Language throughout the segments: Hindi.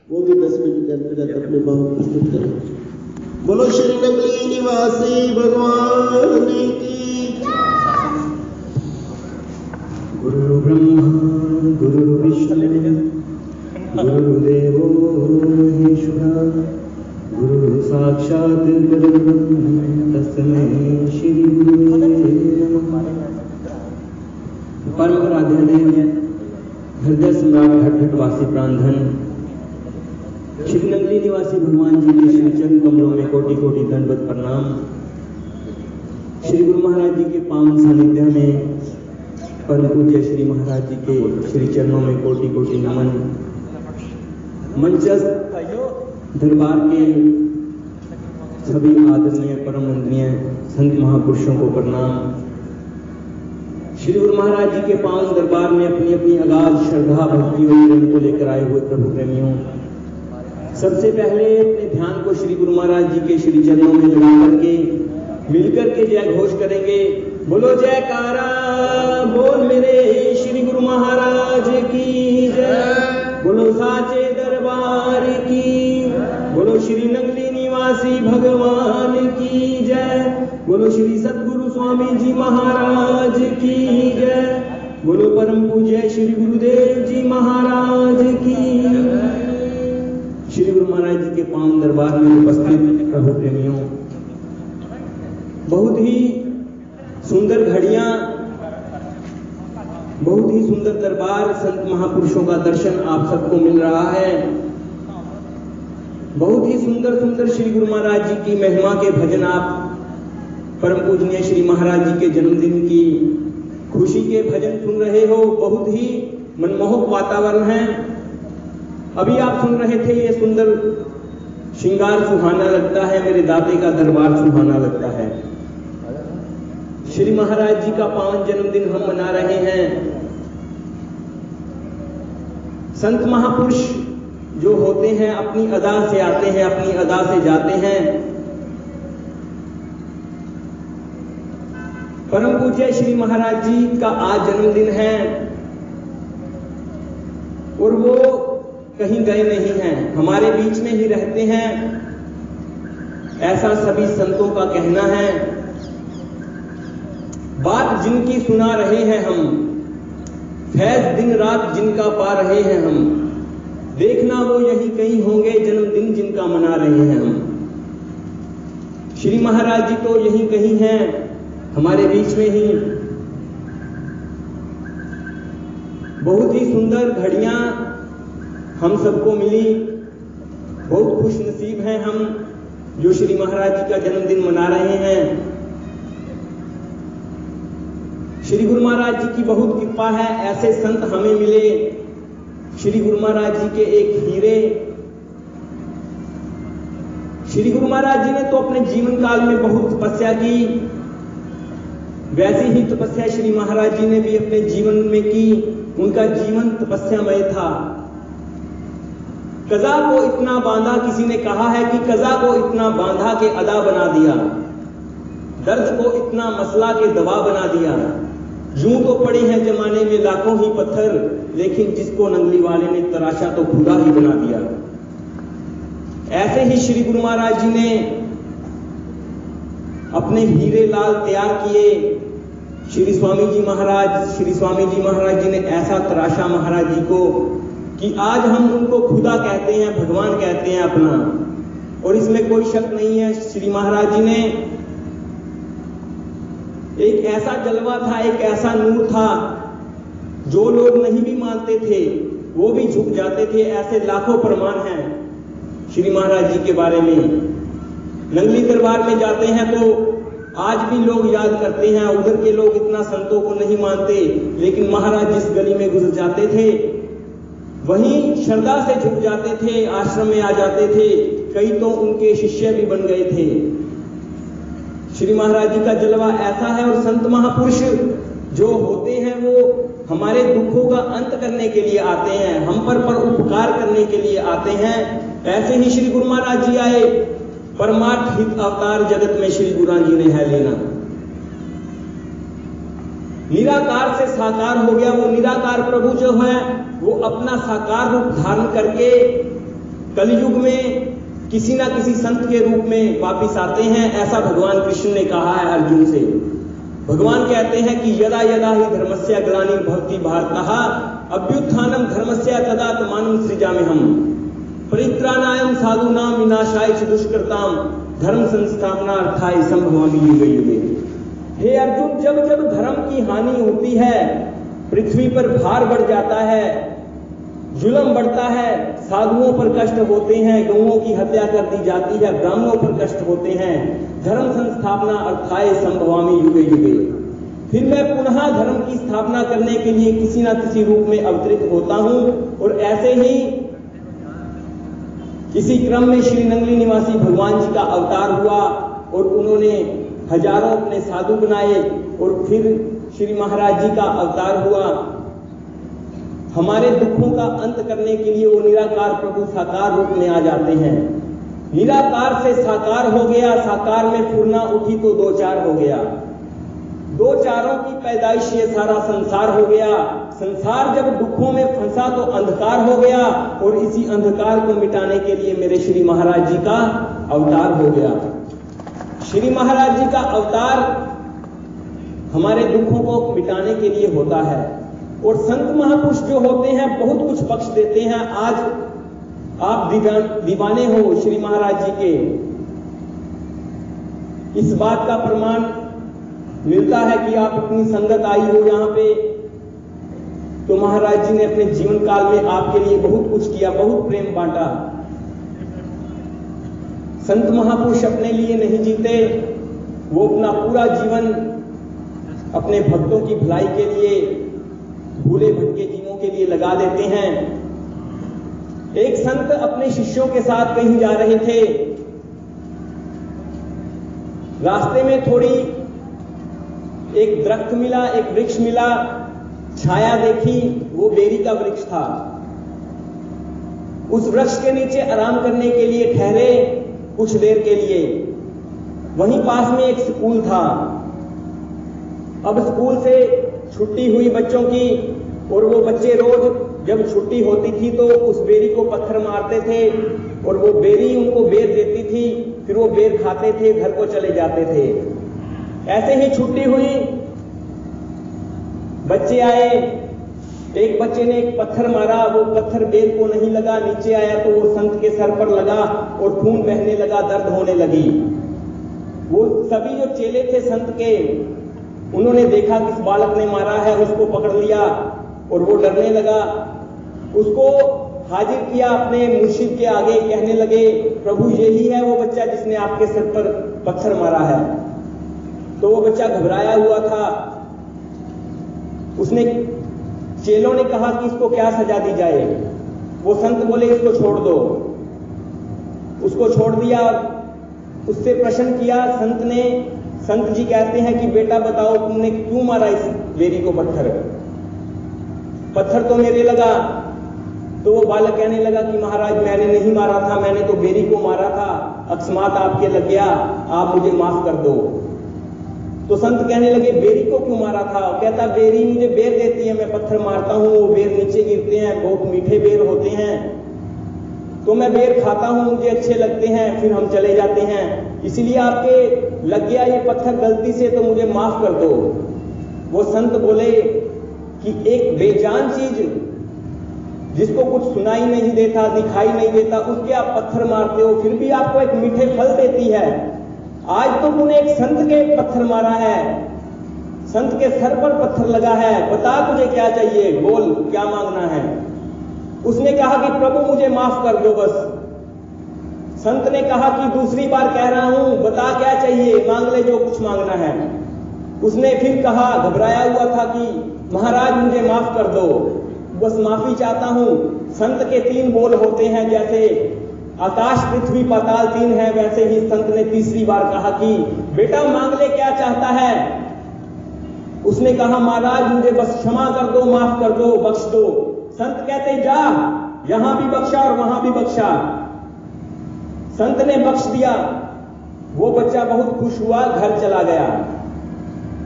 वो भी 10 मिनट के अंतर्गत अपने भाव प्रस्तुत करें। बोलो श्री नगली निवासी भगवान की। गुरु ब्रह्मा गुरु विष्णु गुरुदेवो महेश्वरा गुरु साक्षात् परब्रह्म तस्मै श्री गुरुवे नमः। परम आराध्य हृदय सम्राट घटघटवासी प्राणधन श्री नगली निवासी भगवान जी के श्री चरण कमलों में कोटि कोटि दंडवत प्रणाम। श्री गुरु महाराज जी के पावन सानिध्य में परम पूज्य श्री महाराज जी के श्री चरणों में कोटि कोटि नमन। मंचस्थ दरबार के सभी आदरणीय परम वंदनीय संत महापुरुषों को प्रणाम। श्री गुरु महाराज जी के पावन दरबार में अपनी अपनी अगाध श्रद्धा भक्ति और प्रेम को लेकर आए हुए प्रभु प्रेमियों, सबसे पहले अपने ध्यान को श्री गुरु महाराज जी के श्री चरणों में लगा करके मिलकर के जय घोष करेंगे। बोलो जयकारा बोल मेरे श्री गुरु महाराज की जय। बोलो साचे दरबार की। बोलो श्री नगली निवासी भगवान की जय। बोलो श्री सतगुरु स्वामी जी महाराज की जय। बोलो परम पूज्य श्री गुरुदेव जी महाराज की। श्री गुरु महाराज जी के पावन दरबार में उपस्थित प्रभु प्रेमियों, बहुत ही सुंदर घड़ियां, बहुत ही सुंदर दरबार, संत महापुरुषों का दर्शन आप सबको मिल रहा है। बहुत ही सुंदर सुंदर श्री गुरु महाराज जी की महिमा के भजन आप परम पूजनीय श्री महाराज जी के जन्मदिन की खुशी के भजन सुन रहे हो। बहुत ही मनमोहक वातावरण है। अभी आप सुन रहे थे ये सुंदर श्रृंगार सुहाना लगता है, मेरे दाते का दरबार सुहाना लगता है। श्री महाराज जी का पावन जन्मदिन हम मना रहे हैं। संत महापुरुष जो होते हैं अपनी अदा से आते हैं, अपनी अदा से जाते हैं। परम पूज्य श्री महाराज जी का आज जन्मदिन है और वो कहीं गए नहीं हैं, हमारे बीच में ही रहते हैं, ऐसा सभी संतों का कहना है। बात जिनकी सुना रहे हैं हम, फैज दिन रात जिनका पा रहे हैं हम, देखना वो यही कहीं होंगे जन्मदिन जिनका मना रहे हैं हम। श्री महाराज जी तो यही कहीं हैं, हमारे बीच में ही। बहुत ही सुंदर घड़ियां हम सबको मिली। बहुत खुश नसीब हैं हम जो श्री महाराज जी का जन्मदिन मना रहे हैं। श्री गुरु महाराज जी की बहुत कृपा है, ऐसे संत हमें मिले। श्री गुरु महाराज जी के एक हीरे। श्री गुरु महाराज जी ने तो अपने जीवन काल में बहुत तपस्या की, वैसी ही तपस्या श्री महाराज जी ने भी अपने जीवन में की। उनका जीवन तपस्यामय था। कज़ा को इतना बांधा, किसी ने कहा है कि कज़ा को इतना बांधा के अदा बना दिया, दर्द को इतना मसला के दवा बना दिया। यूं तो पड़े हैं जमाने में लाखों ही पत्थर, लेकिन जिसको नंगली वाले ने तराशा तो खुदा ही बना दिया। ऐसे ही श्री गुरु महाराज जी ने अपने हीरे लाल तैयार किए। श्री स्वामी जी महाराज जी ने ऐसा तराशा महाराज जी को कि आज हम उनको खुदा कहते हैं, भगवान कहते हैं अपना, और इसमें कोई शक नहीं है। श्री महाराज जी ने एक ऐसा जलवा था, एक ऐसा नूर था, जो लोग नहीं भी मानते थे वो भी झुक जाते थे। ऐसे लाखों प्रमाण हैं श्री महाराज जी के बारे में। नंगली दरबार में जाते हैं तो आज भी लोग याद करते हैं। उधर के लोग इतना संतों को नहीं मानते, लेकिन महाराज जिस गली में गुजर जाते थे वहीं श्रद्धा से झुक जाते थे, आश्रम में आ जाते थे। कई तो उनके शिष्य भी बन गए थे। श्री महाराज जी का जलवा ऐसा है। और संत महापुरुष जो होते हैं वो हमारे दुखों का अंत करने के लिए आते हैं, हम पर उपकार करने के लिए आते हैं। ऐसे ही श्री गुरु महाराज जी आए, परमार्थ हित अवतार जगत में श्री गुरु जी ने है लेना। निराकार से साकार हो गया। वो निराकार प्रभु जो है वो अपना साकार रूप धारण करके कलयुग में किसी ना किसी संत के रूप में वापिस आते हैं, ऐसा भगवान कृष्ण ने कहा है अर्जुन से। भगवान कहते हैं कि यदा यदा ही धर्मस्य ग्लानिर्भवति भारतः अभ्युत्थानम धर्मस्य तदात्मानं सृजाम्यहम् परित्राणाय साधूनां विनाशाय च दुष्कृताम धर्म संस्थापनार्थाय संभवामि युगे युगे। हे अर्जुन, जब जब धर्म की हानि होती है, पृथ्वी पर भार बढ़ जाता है, जुल्म बढ़ता है, साधुओं पर कष्ट होते हैं, गौओं की हत्या कर दी जाती है, ब्राह्मणों पर कष्ट होते हैं, धर्म संस्थापना अर्थाय संभवामि युगे युगे, फिर मैं पुनः धर्म की स्थापना करने के लिए किसी न किसी रूप में अवतरित होता हूं। और ऐसे ही किसी क्रम में श्री नंगली निवासी भगवान जी का अवतार हुआ और उन्होंने हजारों अपने साधु बनाए और फिर श्री महाराज जी का अवतार हुआ। हमारे दुखों का अंत करने के लिए वो निराकार प्रभु साकार रूप में आ जाते हैं। निराकार से साकार हो गया, साकार में फुरना उठी तो दो चार हो गया, दो चारों की पैदाइश ये सारा संसार हो गया। संसार जब दुखों में फंसा तो अंधकार हो गया और इसी अंधकार को मिटाने के लिए मेरे श्री महाराज जी का अवतार हो गया। श्री महाराज जी का अवतार हमारे दुखों को मिटाने के लिए होता है। और संत महापुरुष जो होते हैं बहुत कुछ बख्श देते हैं। आज आप दीवाने हो श्री महाराज जी के, इस बात का प्रमाण मिलता है कि आप अपनी संगत आई हो यहां पे, तो महाराज जी ने अपने जीवन काल में आपके लिए बहुत कुछ किया, बहुत प्रेम बांटा। संत महापुरुष अपने लिए नहीं जीते, वो अपना पूरा जीवन अपने भक्तों की भलाई के लिए, भूले भटके जीवों के लिए लगा देते हैं। एक संत अपने शिष्यों के साथ कहीं जा रहे थे, रास्ते में थोड़ी एक दरख्त मिला, एक वृक्ष मिला, छाया देखी, वो बेरी का वृक्ष था। उस वृक्ष के नीचे आराम करने के लिए ठहरे कुछ देर के लिए। वहीं पास में एक स्कूल था। अब स्कूल से छुट्टी हुई बच्चों की और वो बच्चे रोज जब छुट्टी होती थी तो उस बेरी को पत्थर मारते थे और वो बेरी उनको बेर देती थी, फिर वो बेर खाते थे, घर को चले जाते थे। ऐसे ही छुट्टी हुई, बच्चे आए, एक बच्चे ने एक पत्थर मारा, वो पत्थर बेर को नहीं लगा, नीचे आया तो वो संत के सर पर लगा और खून बहने लगा, दर्द होने लगी। वो सभी जो चेले थे संत के, उन्होंने देखा किस बालक ने मारा है, उसको पकड़ लिया और वो डरने लगा। उसको हाजिर किया अपने मुर्शिद के आगे, कहने लगे प्रभु यही है वो बच्चा जिसने आपके सर पर पत्थर मारा है। तो वो बच्चा घबराया हुआ था। उसने चेलों ने कहा कि इसको क्या सजा दी जाए। वो संत बोले इसको छोड़ दो। उसको छोड़ दिया, उससे प्रश्न किया संत ने। संत जी कहते हैं कि बेटा बताओ तुमने क्यों मारा इस बेरी को पत्थर? पत्थर तो मेरे लगा। तो वो बालक कहने लगा कि महाराज मैंने नहीं मारा था, मैंने तो बेरी को मारा था, अकस्मात आपके लग गया, आप मुझे माफ कर दो। तो संत कहने लगे बेरी को क्यों मारा था? कहता बेरी मुझे बेर देती है, मैं पत्थर मारता हूं, वो बेर नीचे गिरते हैं, बहुत मीठे बेर होते हैं, तो मैं बेर खाता हूं, मुझे अच्छे लगते हैं, फिर हम चले जाते हैं, इसलिए आपके लग गया ये पत्थर गलती से, तो मुझे माफ कर दो। वो संत बोले कि एक बेजान चीज जिसको कुछ सुनाई नहीं देता, दिखाई नहीं देता, उसके आप पत्थर मारते हो, फिर भी आपको एक मीठे फल देती है। आज तो तूने एक संत के पत्थर मारा है, संत के सर पर पत्थर लगा है, बता तुझे क्या चाहिए, बोल क्या मांगना है। उसने कहा कि प्रभु मुझे माफ कर दो बस। संत ने कहा कि दूसरी बार कह रहा हूं, बता क्या चाहिए, मांग ले जो कुछ मांगना है। उसने फिर कहा, घबराया हुआ था कि महाराज मुझे माफ कर दो, बस माफी चाहता हूं। संत के 3 बोल होते हैं, जैसे आकाश पृथ्वी पाताल 3 है, वैसे ही संत ने तीसरी बार कहा कि बेटा मांग ले क्या चाहता है। उसने कहा महाराज मुझे बस क्षमा कर दो, माफ कर दो, बख्श दो। संत कहते जा, यहां भी बख्शा और वहां भी बख्शा। संत ने बख्श दिया। वो बच्चा बहुत खुश हुआ, घर चला गया।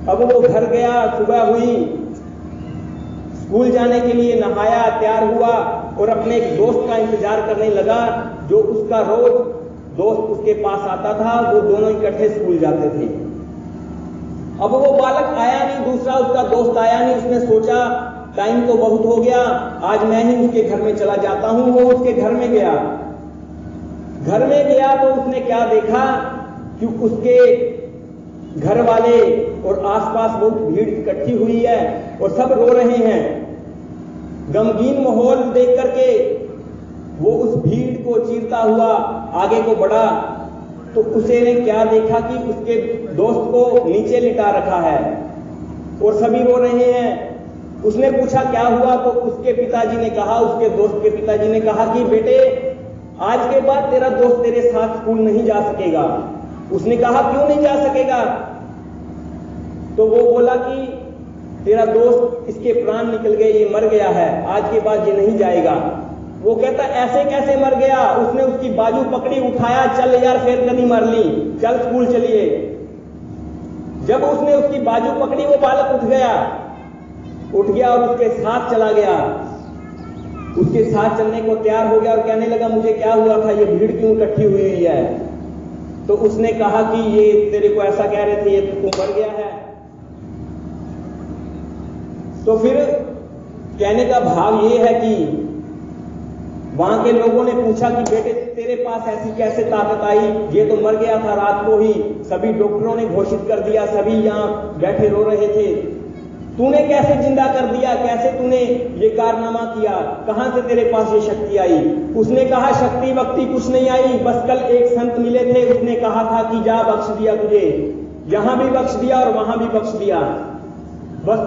अब वो घर गया, सुबह हुई, स्कूल जाने के लिए नहाया, तैयार हुआ, और अपने एक दोस्त का इंतजार करने लगा, जो उसका रोज दोस्त उसके पास आता था। वो दोनों इकट्ठे स्कूल जाते थे। अब वो बालक आया नहीं, दूसरा उसका दोस्त आया नहीं। उसने सोचा टाइम तो बहुत हो गया, आज मैं ही उसके घर में चला जाता हूं। वो उसके घर में गया। घर में गया तो उसने क्या देखा कि उसके घर वाले और आसपास बहुत भीड़ इकट्ठी हुई है और सब रो रहे हैं। गमगीन माहौल देख करके वो उस भीड़ को चीरता हुआ आगे को बढ़ा, तो उसे ने क्या देखा कि उसके दोस्त को नीचे लिटा रखा है और सभी रो रहे हैं। उसने पूछा क्या हुआ, तो उसके पिताजी ने कहा, उसके दोस्त के पिताजी ने कहा कि बेटे, आज के बाद तेरा दोस्त तेरे साथ स्कूल नहीं जा सकेगा। उसने कहा क्यों नहीं जा सकेगा? तो वो बोला कि तेरा दोस्त, इसके प्राण निकल गए, ये मर गया है, आज के बाद ये नहीं जाएगा। वो कहता ऐसे कैसे मर गया? उसने उसकी बाजू पकड़ी, उठाया, चल यार फेर कदी मार ली, चल स्कूल चलिए। जब उसने उसकी बाजू पकड़ी, वो बालक उठ गया और उसके साथ चला गया। उसके साथ चलने को तैयार हो गया और कहने लगा मुझे क्या हुआ था, ये भीड़ क्यों इकट्ठी हुई है? तो उसने कहा कि ये तेरे को ऐसा कह रहे थे, ये तू मर गया है। तो फिर कहने का भाव ये है कि वहां के लोगों ने पूछा कि बेटे तेरे पास ऐसी कैसे ताकत आई? ये तो मर गया था रात को ही, सभी डॉक्टरों ने घोषित कर दिया, सभी यहां बैठे रो रहे थे, तूने कैसे जिंदा कर दिया? कैसे तूने ये कारनामा किया? कहां से तेरे पास ये शक्ति आई? उसने कहा शक्ति वक्ति कुछ नहीं आई, बस कल एक संत मिले थे, उसने कहा था कि जा बख्श दिया तुझे, यहां भी बख्श दिया और वहां भी बख्श दिया। बस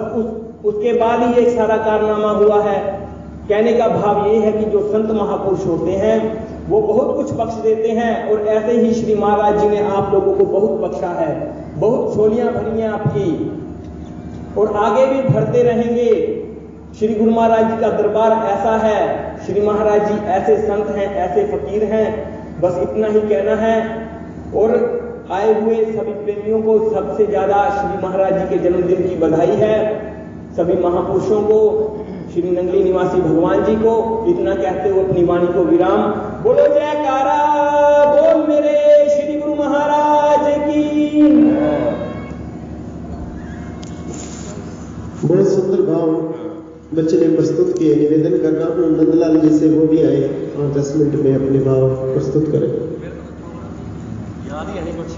उसके बाद ही ये सारा कारनामा हुआ है। कहने का भाव ये है कि जो संत महापुरुष होते हैं वो बहुत कुछ बख्श देते हैं, और ऐसे ही श्री महाराज जी ने आप लोगों को बहुत बख्शा है, बहुत झोलियां भरी हैं आपकी, और आगे भी भरते रहेंगे। श्री गुरु महाराज जी का दरबार ऐसा है, श्री महाराज जी ऐसे संत हैं, ऐसे फकीर हैं। बस इतना ही कहना है। और आए हुए सभी प्रेमियों को सबसे ज्यादा श्री महाराज जी के जन्मदिन की बधाई है। सभी महापुरुषों को, श्री नंगली निवासी भगवान जी को इतना कहते हुए अपनी वाणी को विराम। बोलो जयकारा बोल मेरे श्री गुरु महाराज की। बहुत सुंदर भाव बच्चे ने प्रस्तुत किए। निवेदन कर रहा हूं नंदलाल जी से वो भी आए और 10 मिनट में अपने भाव प्रस्तुत करें। याद ही नहीं कुछ।